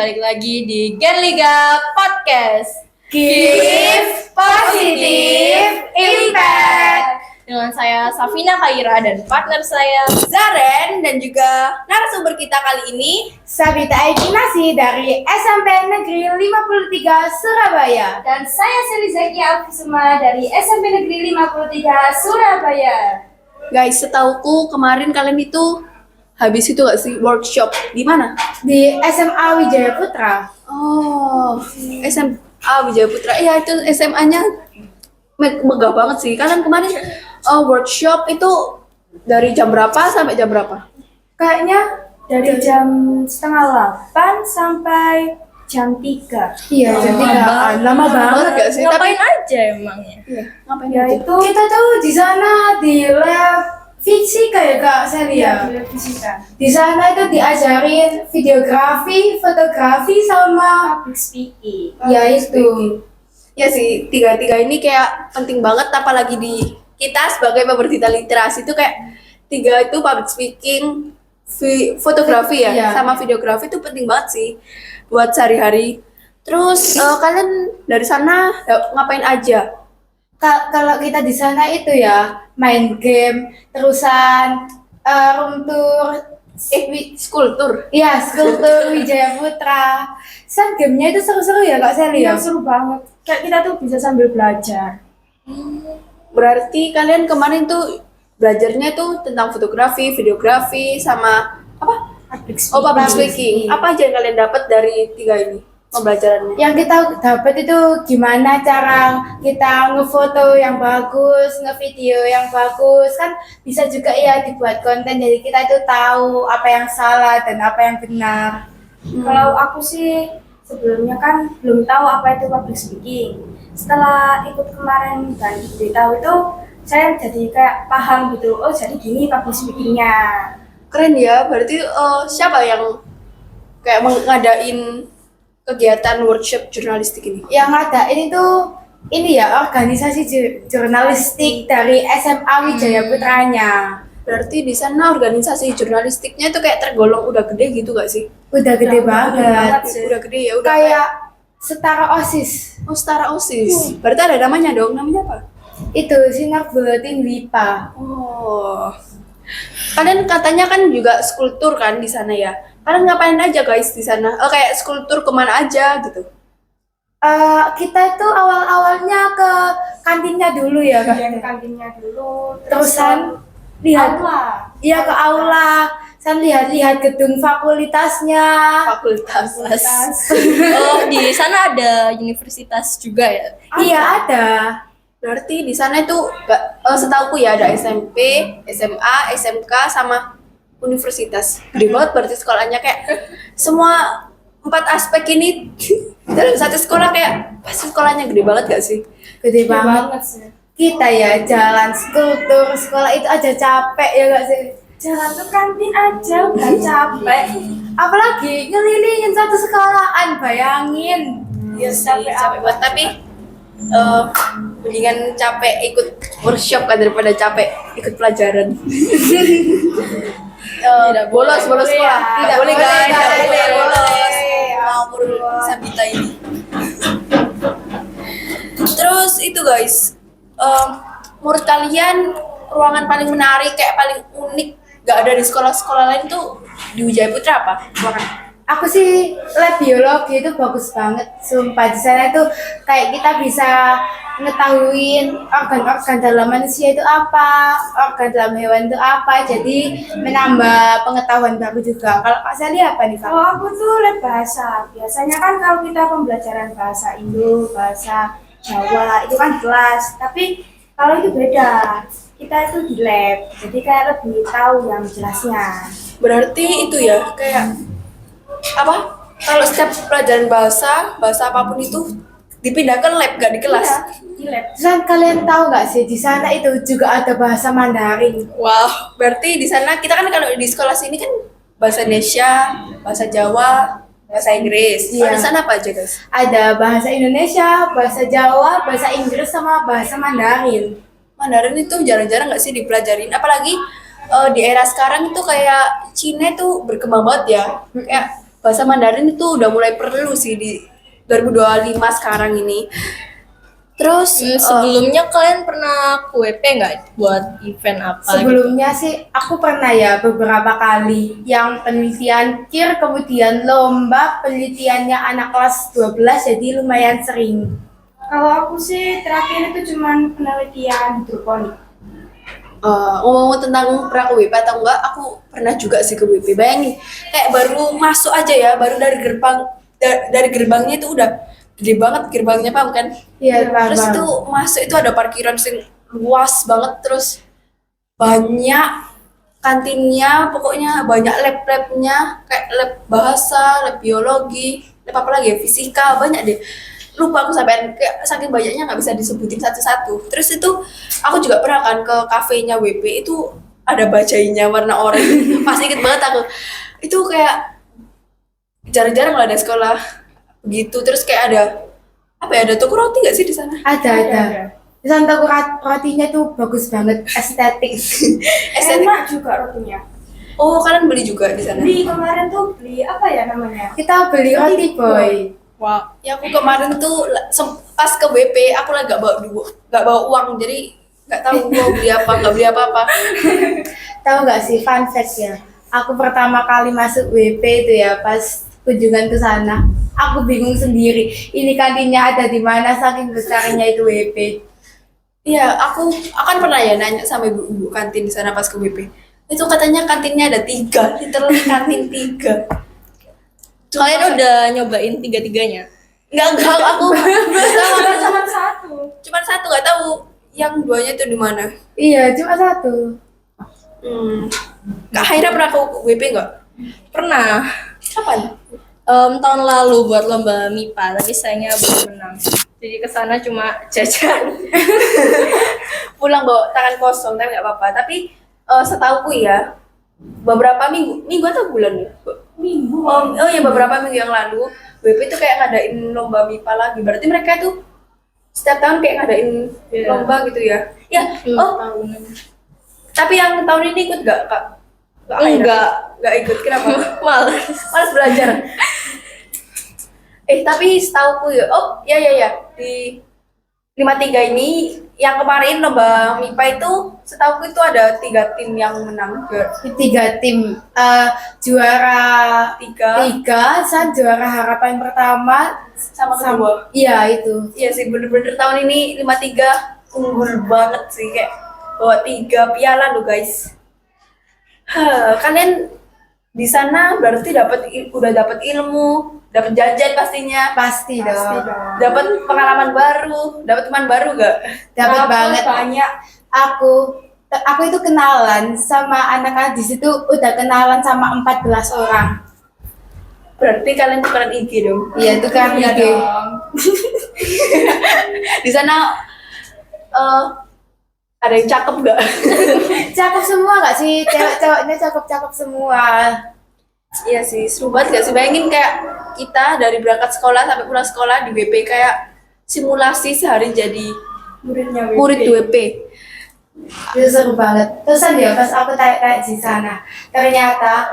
balik lagi di Genliga Podcast. Give positive impact. Dengan saya Safina Khaira dan partner saya Zaren dan juga narasumber kita kali ini Sabita Aikinasi dari SMP Negeri 53 Surabaya. Dan saya Seli Zaki Alfisuma dari SMP Negeri 53 Surabaya. Guys, setauku kemarin kalian itu habis itu gak sih workshop di mana? Di SMA Wijaya Putra. Oh, SMA Wijaya Putra. Iya, itu SMA-nya megah banget sih. Kalian kemarin workshop itu dari jam berapa sampai jam berapa? Kayaknya dari jam 7:30 sampai jam 3. Iya, jam 3. Lama banget gak sih? ngapain aja emangnya? Iya, ngapain Ya aja? itu Kita tuh di sana di lab fisika ya Kak Celia. di fisika. Di sana itu diajarin videografi, fotografi sama Public speaking. ya itu. Ya sih, tiga-tiga ini kayak penting banget, apalagi di kita sebagai pemerhati literasi itu kayak tiga itu public speaking, fotografi ya, Iya. sama videografi itu penting banget sih buat sehari-hari. Terus kalian dari sana ngapain aja? Kalau kita di sana itu ya main game, terusan room tour, School tour. iya school tour Wijaya Putra. Gamenya itu seru-seru ya Kak Celia. Iya, seru banget. Kayak kita tuh bisa sambil belajar. Berarti kalian kemarin tuh belajarnya tuh tentang fotografi, videografi, sama apa? Public Oh, public speaking. speaking. Apa aja yang kalian dapat dari tiga ini pembelajarannya? Yang kita dapat itu gimana cara kita ngefoto yang bagus, ngevideo yang bagus, kan bisa juga ya dibuat konten, jadi kita itu tahu apa yang salah dan apa yang benar. Kalau aku sih sebelumnya kan belum tahu apa itu public speaking. Setelah ikut kemarin dan diberitahu itu, saya jadi kayak paham gitu. Oh, jadi gini public speakingnya. Keren ya, berarti siapa yang kayak ngadain kegiatan workshop jurnalistik ini? Yang ada ini ya organisasi jurnalistik dari SMA Wijaya Putranya. Berarti di sana organisasi jurnalistiknya itu kayak tergolong udah gede gitu gak sih? Udah gede banget. Udah gede ya, udah Kayak setara OSIS. oh, setara OSIS. Berarti ada namanya dong, namanya apa? Itu Sinar Buletin WIPA. Oh. Kalian katanya kan juga school tour kan di sana ya? Kalian ngapain aja guys di sana? Kayak school tour kemana aja gitu? Kita itu awalnya ke kantinnya dulu ya Kak. Yang kantinnya dulu. Terusan lihat, aula. iya ke aula, lihat-lihat gedung fakultasnya. Fakultas. Oh, di sana ada universitas juga ya? Iya ada. Berarti di sana itu setauku ya ada SMP, SMA, SMK sama universitas. Gede banget berarti sekolahnya, kayak semua 4 aspek ini dalam satu sekolah, kayak pasti sekolahnya gede banget gak sih? Gede banget. sih. Kita ya jalan kultur sekolah itu aja capek ya gak sih? Jalan ke kantin aja udah capek. Apalagi ngelilingin satu sekolahan, bayangin. Iya sih, capek banget. Tapi mendingan capek ikut workshop kan daripada capek ikut pelajaran. Bolos boleh sekolah. ya. Tidak boleh guys, Boleh, tidak boleh boleh. bolos. Ngawur Sabita ini. Terus itu guys, menurut kalian ruangan paling menarik, kayak paling unik, gak ada di sekolah-sekolah lain tuh di Wijaya Putra apa? Ruangan? Aku sih lab biologi itu bagus banget, sumpah. Di sana itu kayak kita bisa ngetahuin organ-organ dalam manusia itu apa, organ dalam hewan itu apa, jadi menambah pengetahuan baru juga. Kalau Kak Sally apa nih Kak? Kalau aku tuh lab bahasa. Biasanya kan kalau kita pembelajaran bahasa Indo, bahasa Jawa itu kan kelas. Tapi kalau itu beda. Kita itu di lab. Jadi kayak lebih tahu yang jelasnya. Berarti itu ya, kayak apa? Kalau setiap pelajaran bahasa apapun itu dipindah ke lab, gak di kelas. Iya, di lab. Terus kalian tahu nggak sih di sana itu juga ada bahasa Mandarin. Wow, berarti di sana kita kan kalau di sekolah sini kan bahasa Indonesia, bahasa Jawa, bahasa Inggris. Kalau Iya. di sana apa aja guys? Ada bahasa Indonesia, bahasa Jawa, bahasa Inggris sama bahasa Mandarin. Mandarin itu jarang-jarang nggak sih dipelajarin, apalagi di era sekarang itu kayak Cina itu berkembang banget ya, kayak bahasa Mandarin itu udah mulai perlu sih di 2025 sekarang ini. Terus Sebelumnya kalian pernah ke WP nggak buat event apa gitu? Sebelumnya sih aku pernah ya beberapa kali yang penelitian KIR, kemudian lomba penelitiannya anak kelas 12, jadi lumayan sering. Kalau aku sih terakhir itu cuman penelitian hidroponik. ngomong tentang pernah ke WP atau enggak, aku pernah juga sih ke WP. Bayangin, kayak baru masuk aja ya, baru dari dari gerbangnya itu udah gede banget gerbangnya, paham kan? Iya, Terus paham. itu masuk itu ada parkiran sing luas banget, terus banyak kantinnya, pokoknya banyak lab-labnya, kayak lab bahasa, lab biologi, lab apa lagi ya, fisika, banyak deh. Lupa aku sampai kayak saking banyaknya nggak bisa disebutin satu-satu. Terus itu aku juga pernah kan ke kafenya WP, itu ada bajainya warna oranye. Masih inget banget aku. Itu kayak jarang-jarang lah ada sekolah begitu. Terus kayak ada apa ya, ada toko roti nggak sih di sana? Ada. Di sana toko rotinya tuh bagus banget, estetik. Enak juga rotinya. Oh, kalian beli juga di sana? Beli kemarin tuh beli apa ya namanya? Kita beli roti boy. Wah, Ya aku kemarin tuh pas ke WP aku lagi nggak bawa uang, jadi nggak tahu mau beli apa, nggak beli apa-apa. Tahu nggak sih fun fact ya? Aku pertama kali masuk WP itu ya pas kunjungan ke sana. Aku bingung sendiri. Ini kantinnya ada di mana, saking besarnya itu WP. Iya, aku akan pernah ya nanya sama ibu-ibu kantin di sana pas ke WP. Itu katanya kantinnya ada 3, literally kantin 3. kalian udah nyobain tiga-tiganya? Enggak, aku belum tahu. Cuma satu. Cuman satu, nggak tahu yang 2-nya itu di mana. Iya, cuma satu. Kak Haira pernah ke WP nggak? Pernah. Kapan? Tahun lalu buat lomba MIPA, tapi sayangnya belum menang. Jadi kesana cuma jajan. Pulang bawa tangan kosong, tapi nggak apa-apa. Tapi setauku ya, beberapa minggu atau bulan ya? Minggu. Oh ya, beberapa minggu yang lalu WP itu kayak ngadain lomba MIPA lagi. Berarti mereka tuh setiap tahun kayak ngadain lomba gitu ya? Ya. Tahunan. Tapi yang tahun ini ikut nggak, Kak? Nggak ikut. Kenapa? Malas belajar. Tapi setauku ya. Oh ya. Di 53 ini yang kemarin lomba MIPA itu setauku itu ada 3 tim yang menang. 3 tim, juara 3, San juara harapan pertama Sama kedua. Iya itu. Iya sih, bener-bener tahun ini 53 unggul banget sih, kayak bawa 3 piala loh guys. Kalian di sana berarti udah dapat ilmu, dapat jajan pastinya, Pasti dong. dapat pengalaman baru, dapat teman baru gak? Dapat banget. Banyak. Aku itu kenalan sama anak-anak di situ, udah kenalan sama 14 orang. Berarti kalian tukeran IG dong. Iya, itu kan Iya ide. dong. Di sana ada yang cakep gak? Cakep semua nggak sih? Cewek-ceweknya cakep-cakep semua. Iya sih, seru banget gak sih? Bayangin kayak kita dari berangkat sekolah sampai pulang sekolah di WP kayak simulasi sehari jadi Muridnya WP. murid WP. Itu seru banget. Terusan ya pas aku tanya di sana, ternyata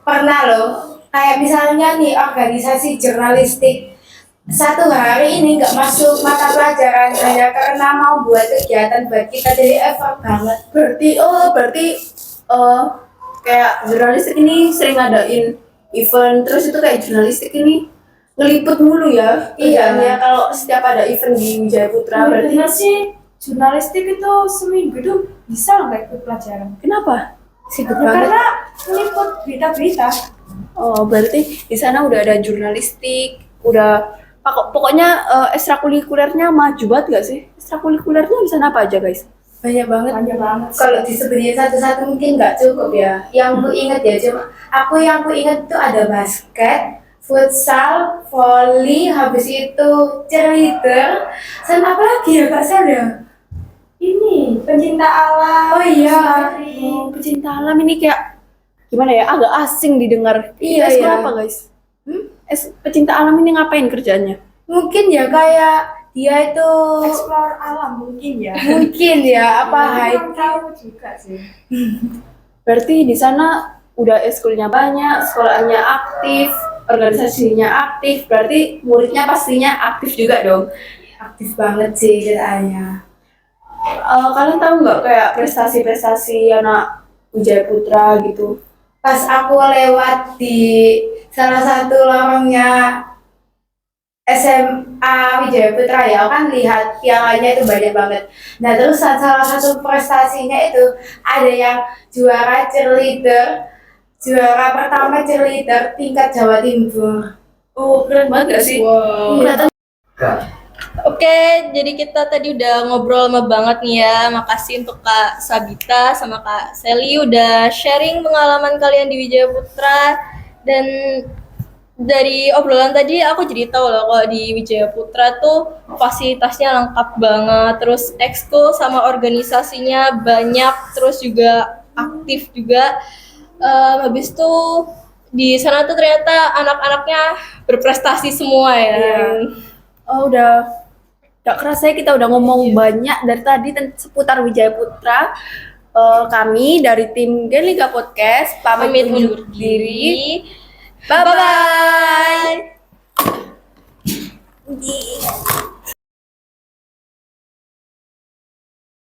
pernah loh, kayak misalnya nih organisasi jurnalistik, satu hari ini nggak masuk mata pelajaran hanya karena mau buat kegiatan buat kita, jadi effort banget. Berarti kayak jurnalistik ini sering ngadain event, terus itu kayak jurnalistik ini ngeliput mulu ya. Iya. Kerjaannya kalau setiap ada event di Wijaya Putra. Berarti Menurutnya sih jurnalistik itu seminggu itu bisa nggak ikut pelajaran? kenapa? Sibuk Ya, banget. karena meliput berita-berita. Oh, berarti di sana udah ada jurnalistik, udah pokoknya ekstrakurikulernya maju banget gak sih? Ekstrakurikulernya di sana apa aja guys? Banyak banget. Banyak banget. Kalau disebutin satu-satu mungkin nggak cukup ya. Yang ku inget ya cuma yang ku inget itu ada basket, futsal, volley, habis itu cheerleader, sama apa lagi ya Kak Sel ya? Ini pencinta alam. Oh iya. Lestari. Pecinta alam ini kayak gimana ya? Agak asing didengar. Iya, Itu iya. apa guys? Pecinta alam ini ngapain kerjanya? Mungkin ya kayak dia itu Explore alam mungkin ya. mungkin ya apa Kurang hiking. tahu juga sih. Berarti di sana udah eskulnya banyak, sekolahnya aktif. organisasinya aktif, berarti muridnya pastinya aktif juga dong. Aktif banget sih katanya. Kalian tahu nggak kayak prestasi-prestasi anak Wijaya Putra gitu? Pas aku lewat di salah satu lorongnya SMA Wijaya Putra ya, aku kan lihat pialanya itu banyak banget. Nah terus salah satu prestasinya itu ada yang juara cheerleader, juara pertama cheerleader tingkat Jawa Timur. Oh, keren banget gak sih? Wow. Kelihatan. Oke, jadi kita tadi udah ngobrol lama banget nih ya. Makasih untuk Kak Sabita sama Kak Sally udah sharing pengalaman kalian di Wijaya Putra. Dan dari obrolan tadi aku jadi tahu loh kalau di Wijaya Putra tuh fasilitasnya lengkap banget. Terus ekskul sama organisasinya banyak, terus juga aktif juga. Habis itu di sana tuh ternyata anak-anaknya berprestasi semua ya. Iya. Oh, udah gak kerasa ya kita udah ngomong banyak dari tadi seputar Wijaya Putra. Kami dari tim Gen Liga Podcast pamit undur diri. Bye bye.